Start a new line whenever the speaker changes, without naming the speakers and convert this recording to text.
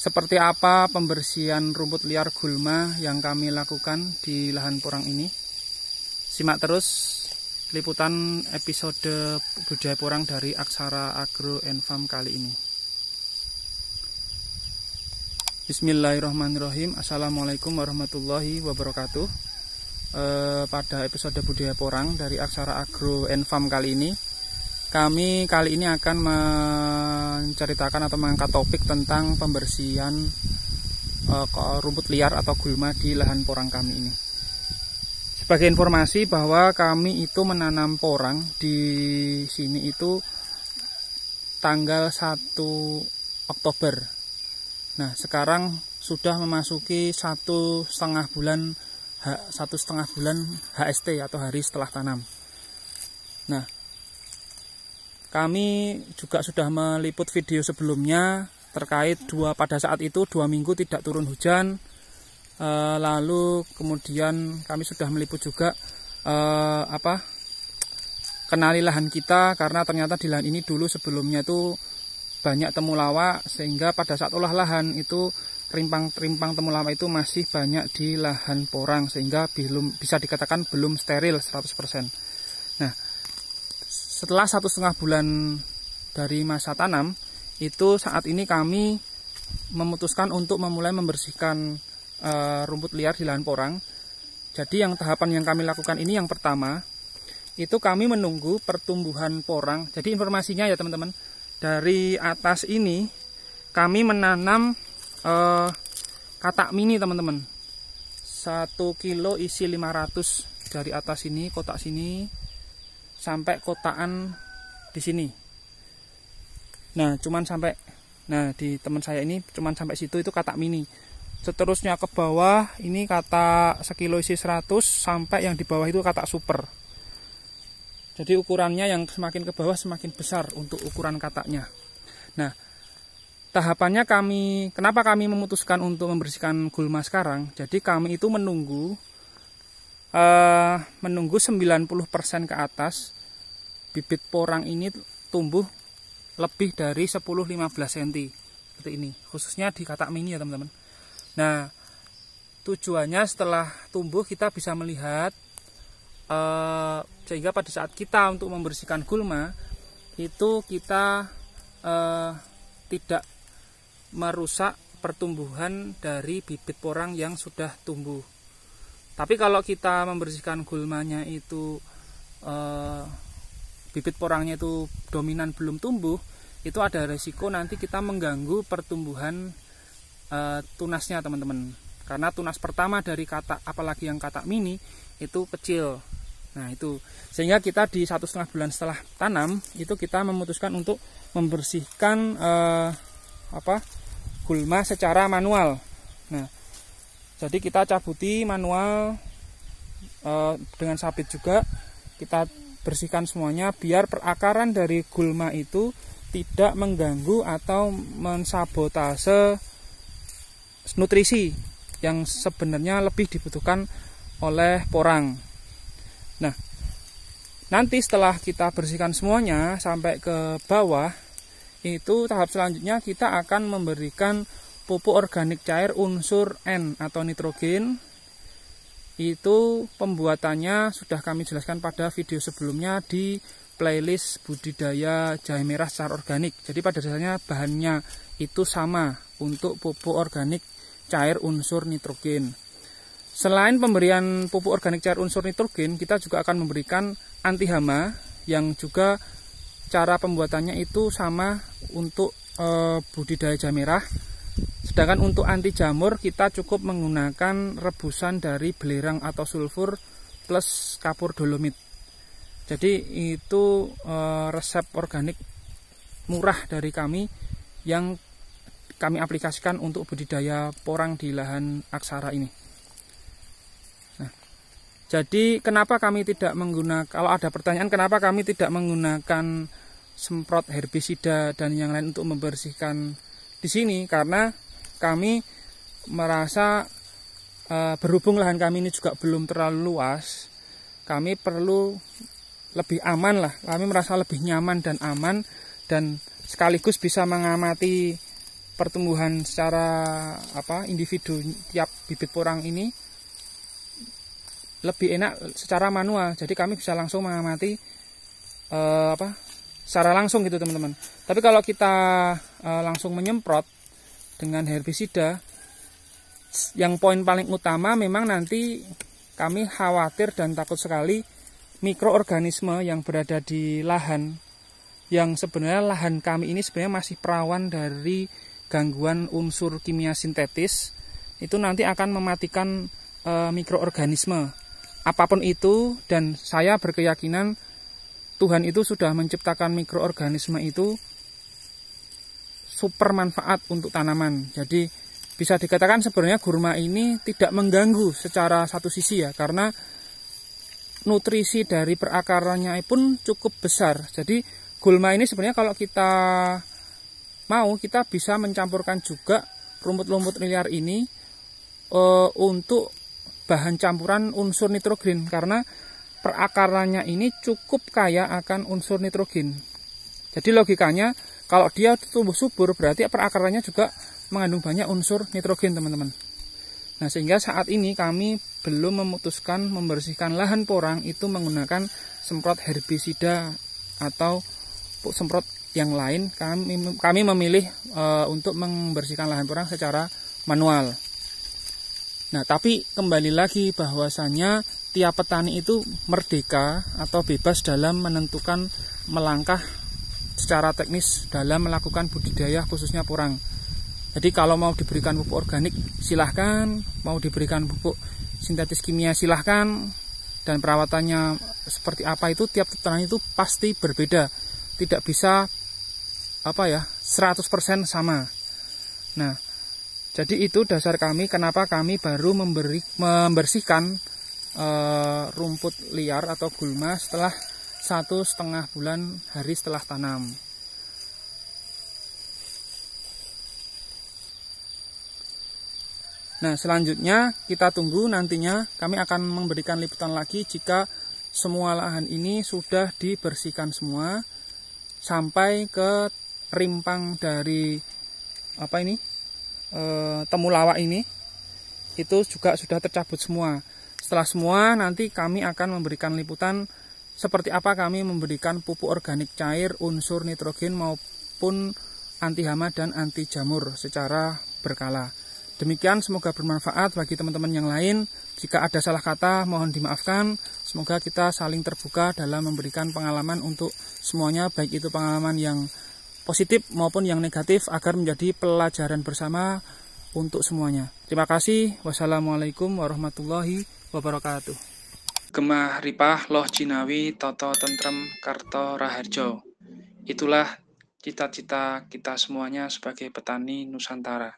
seperti apa pembersihan rumput liar gulma yang kami lakukan di lahan porang ini. Simak terus liputan episode budidaya porang dari Aksara Agro & Farm kali ini. Bismillahirrahmanirrahim. Assalamualaikum warahmatullahi wabarakatuh. Pada episode budidaya porang dari Aksara Agro & Farm kali ini, kami akan menceritakan atau mengangkat topik tentang pembersihan rumput liar atau gulma di lahan porang kami ini. Sebagai informasi bahwa kami itu menanam porang di sini itu tanggal 1 Oktober. Nah, sekarang sudah memasuki 1,5 bulan HST atau hari setelah tanam. Nah, kami juga sudah meliput video sebelumnya terkait pada saat itu 2 minggu tidak turun hujan. Lalu kemudian kami sudah meliput juga kenali lahan kita, karena ternyata di lahan ini dulu sebelumnya itu banyak temulawak, sehingga pada saat olah lahan itu rimpang temulawak itu masih banyak di lahan porang, sehingga belum bisa dikatakan belum steril 100%. Nah, setelah 1,5 bulan dari masa tanam, itu saat ini kami memutuskan untuk memulai membersihkan rumput liar di lahan porang. Jadi tahapan yang kami lakukan ini, yang pertama, itu kami menunggu pertumbuhan porang. Jadi informasinya ya teman-teman, dari atas ini kami menanam katak mini teman-teman. 1 kilo isi 500 dari atas ini, kotak sini, sampai kotaan di sini. Nah, di teman saya ini cuman sampai situ, itu katak mini. Seterusnya ke bawah ini katak 1 kilo isi 100, sampai yang di bawah itu katak super. Jadi ukurannya yang semakin ke bawah semakin besar untuk ukuran kataknya. Nah, tahapannya kenapa kami memutuskan untuk membersihkan gulma sekarang? Jadi kami itu menunggu 90% ke atas bibit porang ini tumbuh lebih dari 10-15 cm seperti ini, khususnya di katak mini ya teman-teman. Nah, tujuannya setelah tumbuh kita bisa melihat sehingga pada saat kita untuk membersihkan gulma itu kita tidak merusak pertumbuhan dari bibit porang yang sudah tumbuh. Tapi kalau kita membersihkan gulmanya itu bibit porangnya itu dominan belum tumbuh, itu ada resiko nanti kita mengganggu pertumbuhan tunasnya teman-teman. Karena tunas pertama dari katak, apalagi yang katak mini, itu kecil. Nah itu, sehingga kita di 1,5 bulan setelah tanam itu kita memutuskan untuk membersihkan gulma secara manual. Nah, jadi kita cabuti manual dengan sabit juga, kita bersihkan semuanya biar perakaran dari gulma itu tidak mengganggu atau mensabotase nutrisi yang sebenarnya lebih dibutuhkan oleh porang. Nah, nanti setelah kita bersihkan semuanya sampai ke bawah, itu tahap selanjutnya kita akan memberikan pupuk organik cair unsur N atau nitrogen. Itu pembuatannya sudah kami jelaskan pada video sebelumnya di playlist budidaya jahe merah secara organik. Jadi pada dasarnya bahannya itu sama untuk pupuk organik cair unsur nitrogen. Selain pemberian pupuk organik cair unsur nitrogen, kita juga akan memberikan anti hama yang juga cara pembuatannya itu sama untuk budidaya jahe merah. Sedangkan untuk anti jamur kita cukup menggunakan rebusan dari belerang atau sulfur plus kapur dolomit. Jadi itu resep organik murah dari kami yang kami aplikasikan untuk budidaya porang di lahan Aksara ini. Nah, jadi kenapa kami tidak menggunakan, kalau ada pertanyaan kenapa kami tidak menggunakan semprot herbisida dan yang lain untuk membersihkan di sini, karena kami merasa berhubung lahan kami ini juga belum terlalu luas, kami perlu lebih aman lah. Kami merasa lebih nyaman dan aman, dan sekaligus bisa mengamati pertumbuhan secara individu tiap bibit porang ini lebih enak secara manual. Jadi kami bisa langsung mengamati secara langsung gitu teman-teman. Tapi kalau kita langsung menyemprot dengan herbisida, yang poin paling utama memang nanti kami khawatir dan takut sekali mikroorganisme yang berada di lahan, yang sebenarnya lahan kami ini sebenarnya masih perawan dari gangguan unsur kimia sintetis, itu nanti akan mematikan mikroorganisme apapun itu. Dan saya berkeyakinan Tuhan itu sudah menciptakan mikroorganisme itu super manfaat untuk tanaman. Jadi bisa dikatakan sebenarnya gurma ini tidak mengganggu secara satu sisi ya, karena nutrisi dari perakarannya pun cukup besar. Jadi gulma ini sebenarnya kalau kita mau, kita bisa mencampurkan juga rumput-rumput liar ini untuk bahan campuran unsur nitrogen, karena perakarannya ini cukup kaya akan unsur nitrogen. Jadi logikanya kalau dia tumbuh subur berarti perakarannya juga mengandung banyak unsur nitrogen teman-teman. Nah, sehingga saat ini kami belum memutuskan membersihkan lahan porang itu menggunakan semprot herbisida atau semprot yang lain. Kami memilih untuk membersihkan lahan porang secara manual. Nah, tapi kembali lagi bahwasanya tiap petani itu merdeka atau bebas dalam menentukan melangkah secara teknis dalam melakukan budidaya khususnya porang. Jadi kalau mau diberikan pupuk organik silahkan, mau diberikan pupuk sintetis kimia silahkan, dan perawatannya seperti apa itu tiap petani itu pasti berbeda. Tidak bisa 100% sama. Nah, jadi itu dasar kami kenapa kami baru membersihkan rumput liar atau gulma setelah 1,5 bulan hari setelah tanam. Nah, selanjutnya kita tunggu nantinya kami akan memberikan liputan lagi jika semua lahan ini sudah dibersihkan semua sampai ke rimpang dari temulawak ini, itu juga sudah tercabut semua. Setelah semua nanti kami akan memberikan liputan seperti apa kami memberikan pupuk organik cair unsur nitrogen maupun anti hama dan anti jamur secara berkala. Demikian, semoga bermanfaat bagi teman-teman yang lain. Jika ada salah kata mohon dimaafkan. Semoga kita saling terbuka dalam memberikan pengalaman untuk semuanya, baik itu pengalaman yang positif maupun yang negatif, agar menjadi pelajaran bersama untuk semuanya. Terima kasih. Wassalamualaikum warahmatullahi wabarakatuh. Gemah Ripah Loh Jinawi Toto Tentrem Karto Raharjo. Itulah cita-cita kita semuanya sebagai petani Nusantara.